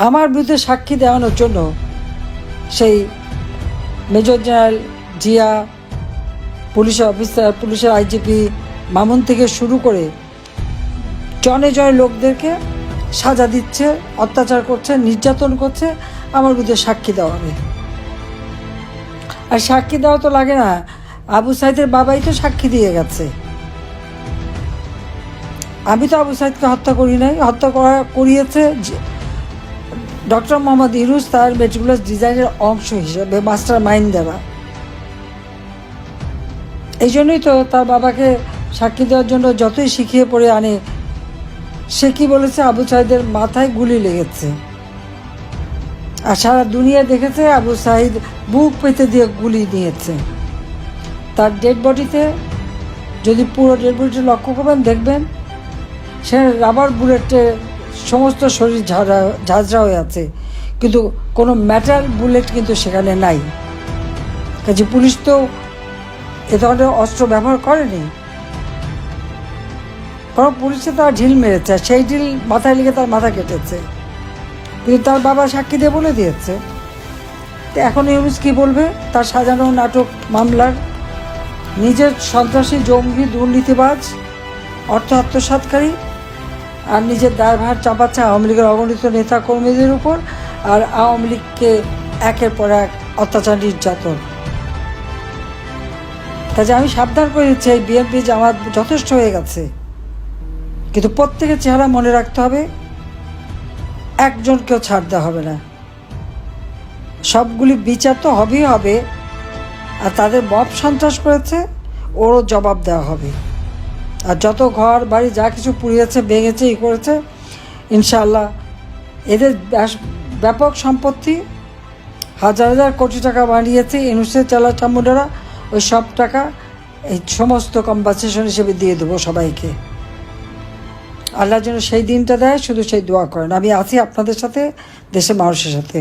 আমার বিরুদ্ধে সাক্ষী দেওয়ানোর জন্য সেই major general Zia, police officer, পুলিশের আইজিপি মামুন থেকে শুরু করে জনে জনে লোকদেরকে সাজা দিচ্ছে, অত্যাচার করছে, নির্যাতন করছে আমার বিরুদ্ধে সাক্ষী দেওয়াবে। আর সাক্ষী দেওয়া তো লাগে না, আবু সাইদের বাবাই তো সাক্ষী দিয়ে গেছে। আমি তো আবু সাইদকে হত্যা করি নাই, হত্যা করিয়েছে ডক্টর মোহাম্মদ ইউনূস, তার মেটিকুলাস ডিজাইনের অংশ হিসেবে মাস্টার মাইন্ড দ্বারা। এই জন্যই তো তার বাবাকে সাক্ষী দেওয়ার জন্য যতই শিখিয়ে পড়ে আনে, সে কি বলেছে, আবু সাইদের মাথায় গুলি লেগেছে। আর সারা দুনিয়া দেখেছে আবু সাইদ বুক পেতে দিয়ে গুলি নিয়েছে। তার ডেড বডিতে, যদি পুরো ডেড বডিতে লক্ষ্য করবেন দেখবেন সে রাবার বুলেটে সমস্ত শরীর ঝাঁঝরা হয়ে আছে, কিন্তু কোনো মেটাল বুলেট কিন্তু সেখানে নাই। কাজে পুলিশ তো এ ধরনের অস্ত্র ব্যবহার করেনি, বরং পুলিশে তার ঢিল মেরেছে, সেই ঢিল মাথায় লেগে তার মাথা কেটেছে। কিন্তু তার বাবা সাক্ষী দিয়ে বলে দিয়েছে। তো এখন ইউনূস কী বলবে তার সাজানো নাটক মামলার? নিজের সন্ত্রাসী, জঙ্গি, দুর্নীতিবাজ, অর্থ আত্মসাৎকারী, আর নিজের দায়ভার চাপাচ্ছে আওয়ামী লীগের অগণিত নেতা কর্মীদের উপর, আর আওয়ামী লীগকে একের পর এক অত্যাচার, নির্যাতন। কাজে আমি সাবধান করে দিচ্ছি, এই বিএনপি জামাত যথেষ্ট হয়ে গেছে, কিন্তু প্রত্যেকের চেহারা মনে রাখতে হবে, একজনকেও ছাড় দেওয়া হবে না। সবগুলি বিচার তো হবেই হবে, আর তাদের মব সন্ত্রাস করেছে ওরও জবাব দেওয়া হবে। আর যত ঘর বাড়ি যা কিছু পুড়িয়েছে, ভেঙেছে, করেছে, ইনশাআল্লাহ এদের ব্যাপক সম্পত্তি, হাজার হাজার কোটি টাকা বানিয়েছে ইউনূসের চালা চামুন্ডারা, ওই সব টাকা এই সমস্ত কম্পানসেশন হিসেবে দিয়ে দেবো সবাইকে। আল্লাহ যেন সেই দিনটা দেয়, শুধু সেই দোয়া করেন। আমি আছি আপনাদের সাথে, দেশের মানুষের সাথে।